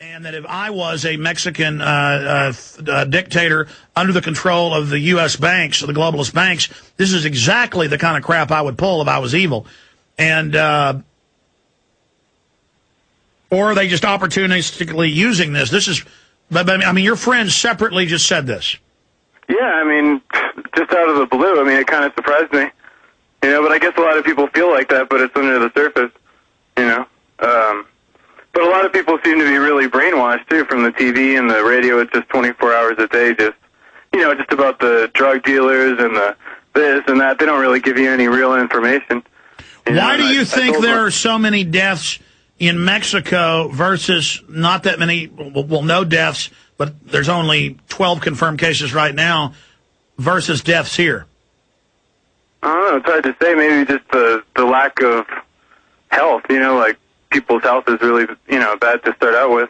man that if I was a Mexican dictator under the control of the U.S. banks, the globalist banks, this is exactly the kind of crap I would pull if I was evil. And or are they just opportunistically using this? This is, I mean, your friends separately just said this. Yeah, I mean, just out of the blue. I mean, it kind of surprised me. You know, but I guess a lot of people feel like that, but it's under the surface, you know. But a lot of people seem to be really brainwashed, too, from the TV and the radio. It's just 24 hours a day, just, you know, just about the drug dealers and the this and that. They don't really give you any real information. Why do you think there are so many deaths in Mexico versus not that many, well, no deaths, but there's only 12 confirmed cases right now, versus deaths here? I don't know. It's hard to say. Maybe just the lack of health, you know, like people's health is really, you know, bad to start out with.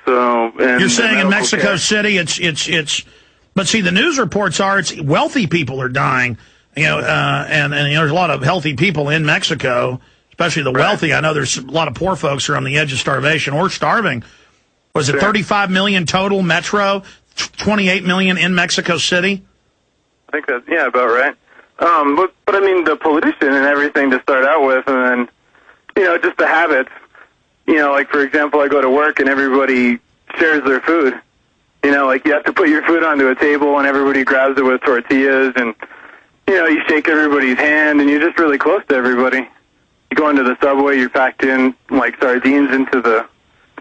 So, and you're saying in Mexico City, it's, but see, the news reports are it's wealthy people are dying, you know, and you know, there's a lot of healthy people in Mexico, especially the wealthy. I know there's a lot of poor folks who are on the edge of starvation or starving. Was it 35 million total metro, 28 million in Mexico City? I think that's, yeah, about right. But I mean, the pollution and everything to start out with, and then, you know, just the habits. You know, like, for example, I go to work and everybody shares their food. You know, like, you have to put your food onto a table and everybody grabs it with tortillas, and, you know, you shake everybody's hand and you're just really close to everybody. You go into the subway, you're packed in like sardines into the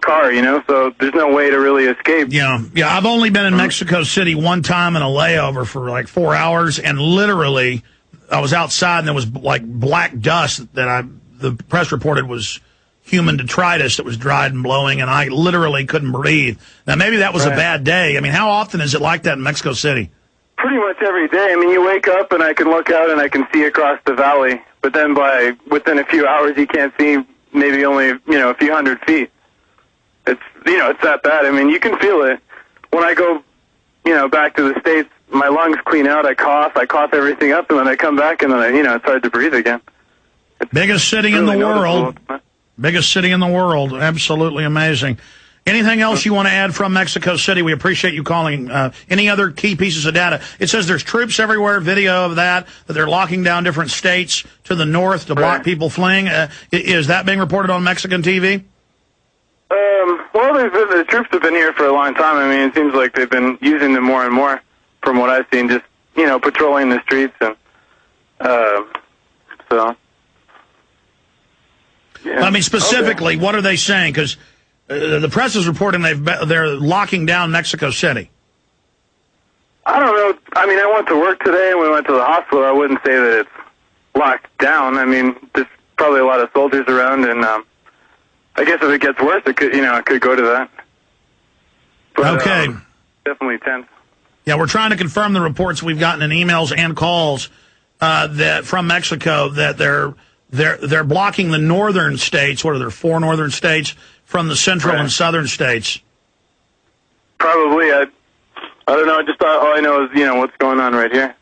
car, you know, so there's no way to really escape. Yeah, I've only been in Mexico City one time in a layover for like 4 hours, and literally I was outside and there was like black dust that the press reported was human detritus that was dried and blowing, and I literally couldn't breathe. Now, maybe that was a bad day. I mean, how often is it like that in Mexico City? Pretty much every day. I mean, you wake up and I can look out and I can see across the valley, but then within a few hours you can't see maybe only, you know, a few hundred feet. It's, you know, it's that bad. I mean, you can feel it. When I go, you know, back to the States, my lungs clean out, I cough everything up, and then I come back and then, you know, it's hard to breathe again. Biggest city in the world. Biggest city in the world. Absolutely amazing. Anything else you want to add from Mexico City? We appreciate you calling. Any other key pieces of data? It says there's troops everywhere, video of that they're locking down different states to the north to block people fleeing. Is that being reported on Mexican TV? Well, the troops have been here for a long time. I mean, it seems like they've been using them more and more from what I've seen, just, you know, patrolling the streets. And so, yeah. I mean, specifically, what are they saying? Because the press is reporting they're locking down Mexico City. I don't know. I mean, I went to work today and we went to the hospital. I wouldn't say that it's locked down. I mean, there's probably a lot of soldiers around, and I guess if it gets worse, it could, you know, it could go to that. But, okay. Definitely tense. Yeah, we're trying to confirm the reports we've gotten in emails and calls that from Mexico that they're blocking the northern states. What are there, 4 northern states from the central and southern states? Probably. I don't know. Just all I know is, you know, what's going on right here.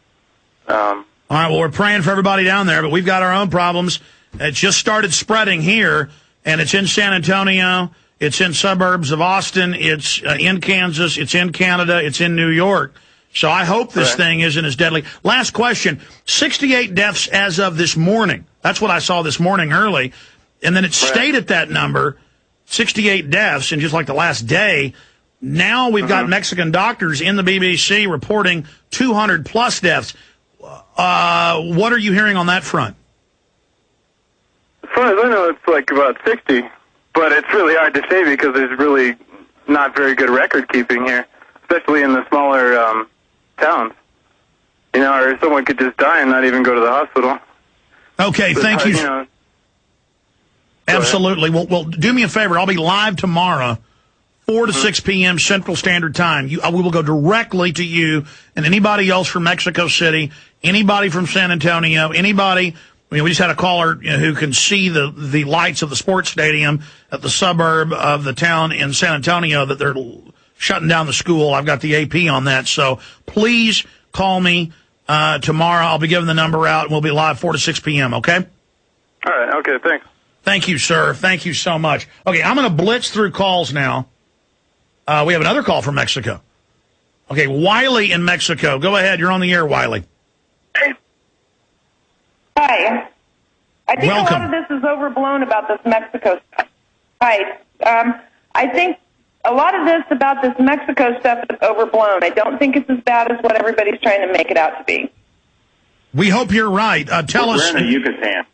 All right. Well, we're praying for everybody down there, but we've got our own problems. It just started spreading here. And it's in San Antonio, it's in suburbs of Austin, it's in Kansas, it's in Canada, it's in New York. So I hope this thing isn't as deadly. Last question, 68 deaths as of this morning. That's what I saw this morning early. And then it stayed at that number, 68 deaths in just like the last day. Now we've got Mexican doctors in the BBC reporting 200-plus deaths. What are you hearing on that front? As far as I know, it's like about 60, but it's really hard to say because there's really not very good record keeping here, especially in the smaller towns. You know, or someone could just die and not even go to the hospital. Okay, thank you. Absolutely. Well, do me a favor. I'll be live tomorrow, 4 to 6 p.m. Central Standard Time. We will go directly to you and anybody else from Mexico City, anybody from San Antonio, anybody. I mean, we just had a caller who can see the lights of the sports stadium at the suburb of the town in San Antonio that they're shutting down the school. I've got the AP on that. So please call me tomorrow. I'll be giving the number out, and we'll be live 4 to 6 p.m., okay? All right. Okay, thanks. Thank you, sir. Thank you so much. Okay, I'm going to blitz through calls now. We have another call from Mexico. Okay, Wiley in Mexico. Go ahead. You're on the air, Wiley. Hi. I think Welcome. a lot of this is overblown about this Mexico stuff. Hi. I think a lot of this about this Mexico stuff is overblown. I don't think it's as bad as what everybody's trying to make it out to be. We hope you're right. Tell us. We're in the Yucatan.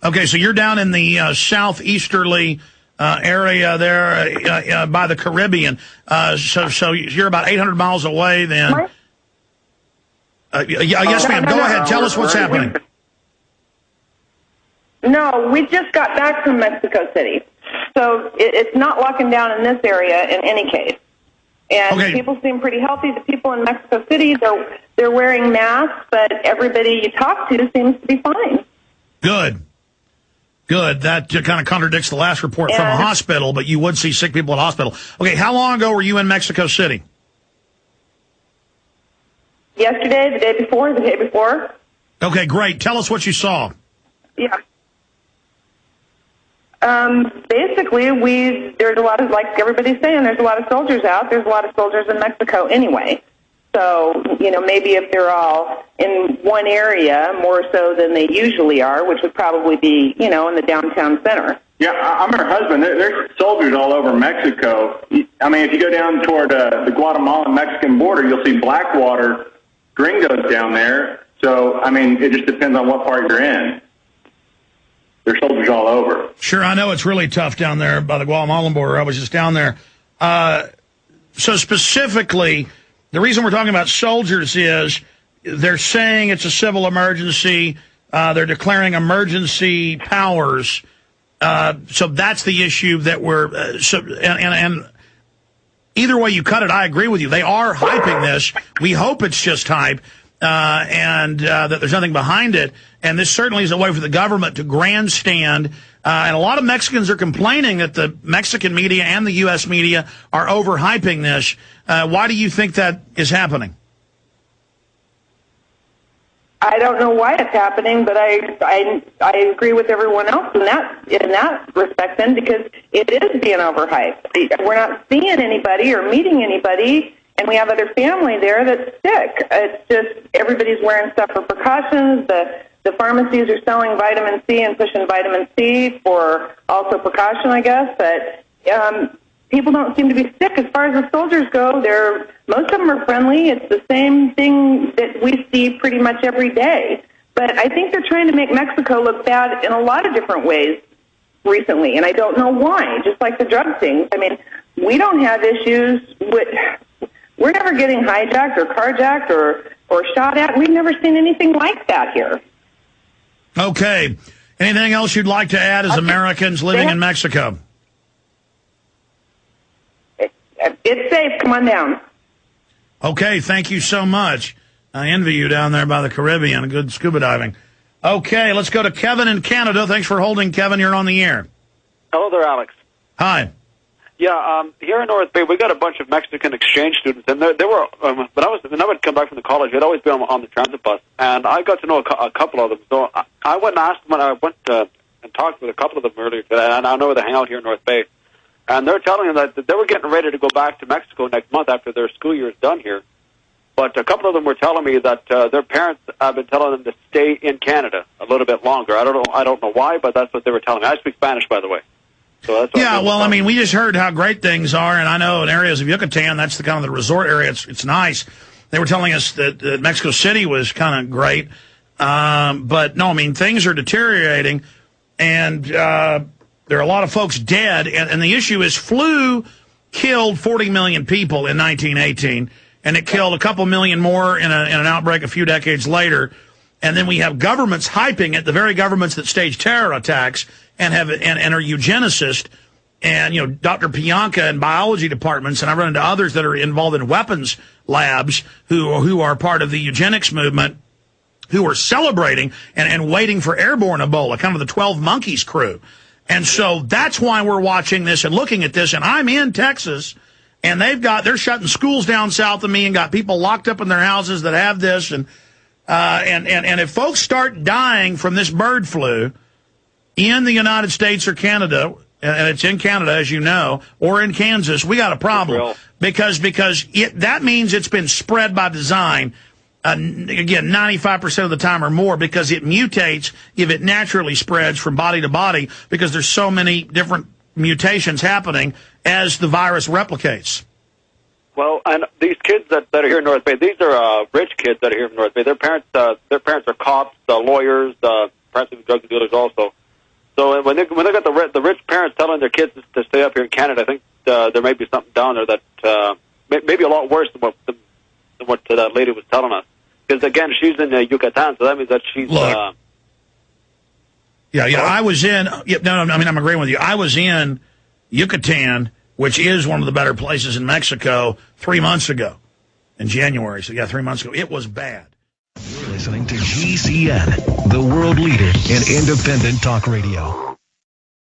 Okay, so you're down in the southeasterly area there by the Caribbean. So you're about 800 miles away then. What? Yes, ma'am. Go ahead. Tell us what's happening. No, we just got back from Mexico City. So it's not locking down in this area in any case. And Okay. people seem pretty healthy. The people in Mexico City, they're wearing masks, but everybody you talk to seems to be fine. Good. That kind of contradicts the last report from a hospital, but you would see sick people at hospital. Okay, how long ago were you in Mexico City? Yesterday, the day before. Okay, great. Tell us what you saw. Yeah. Basically, there's a lot of, like everybody's saying, there's a lot of soldiers out. There's a lot of soldiers in Mexico anyway. So, maybe if they're all in one area more so than they usually are, which would probably be, in the downtown center. Yeah, I'm her husband. There's soldiers all over Mexico. I mean, if you go down toward the Guatemalan-Mexican border, you'll see Blackwater gringos down there. So, I mean, it just depends on what part you're in. There's soldiers all over. Sure, I know it's really tough down there by the Guatemalan border. I was just down there. So specifically, the reason we're talking about soldiers is they're saying it's a civil emergency. They're declaring emergency powers. So that's the issue that we're and either way you cut it, I agree with you. They are hyping this. We hope it's just hype and that there's nothing behind it. And this certainly is a way for the government to grandstand. And a lot of Mexicans are complaining that the Mexican media and the U.S. media are overhyping this. Why do you think that is happening? I don't know why it's happening, but I agree with everyone else in that respect then, because it is being overhyped. We're not seeing anybody or meeting anybody, and we have other family there that's sick. It's just everybody's wearing stuff for precautions. The pharmacies are selling vitamin C and pushing vitamin C for also precaution, I guess. But people don't seem to be sick. As far as the soldiers go, most of them are friendly. It's the same thing that we see pretty much every day. But I think they're trying to make Mexico look bad in a lot of different ways recently, and I don't know why, just like the drug things. I mean, we don't have issues with... We're never getting hijacked or carjacked or shot at. We've never seen anything like that here. Okay. Anything else you'd like to add as Americans living in Mexico? It's safe. Come on down. Okay, thank you so much. I envy you down there by the Caribbean. Good scuba diving. Okay, let's go to Kevin in Canada. Thanks for holding, Kevin. You're on the air. Hello there, Alex. Hi. Yeah, here in North Bay, we got a bunch of Mexican exchange students, and they were when I would come back from the college, they'd always be on the transit bus, and I got to know a couple of them. So I went and asked them, and I went and talked with a couple of them earlier today, and I know where they hang out here in North Bay, and they're telling me that they were getting ready to go back to Mexico next month after their school year is done here. But a couple of them were telling me that their parents have been telling them to stay in Canada a little bit longer. I don't know why, but that's what they were telling me. I speak Spanish, by the way. So that's yeah, well, I mean, we just heard how great things are, and I know in areas of Yucatan, that's the kind of the resort area. It's nice. They were telling us that Mexico City was kind of great. But, no, I mean, things are deteriorating, and there are a lot of folks dead. And the issue is flu killed 40 million people in 1918, and it killed a couple million more in an outbreak a few decades later. And then we have governments hyping it, the very governments that stage terror attacks and are eugenicists, and Dr. Pianka and biology departments, and I've run into others that are involved in weapons labs who are part of the eugenics movement, who are celebrating and waiting for airborne Ebola, kind of the 12 Monkeys crew. And so that's why we're watching this and looking at this. And I'm in Texas, and they're shutting schools down south of me and got people locked up in their houses that have this. And if folks start dying from this bird flu, in the United States or Canada, and it's in Canada, as you know, or in Kansas, we got a problem because that means it's been spread by design. Again, 95% of the time or more, because it mutates if it naturally spreads from body to body, because there's so many different mutations happening as the virus replicates. Well, and these kids that are here in North Bay, these are rich kids that are here in North Bay. Their parents are cops, lawyers, parents of drug dealers also. So when they got the rich parents telling their kids to stay up here in Canada, I think there may be something down there that may be a lot worse than what that lady was telling us. Because again, she's in Yucatan, so that means that she's. Look, I was in. I'm agreeing with you. I was in Yucatan, which is one of the better places in Mexico, 3 months ago, in January. So 3 months ago, it was bad. You're listening to GCN, the world leader in independent talk radio.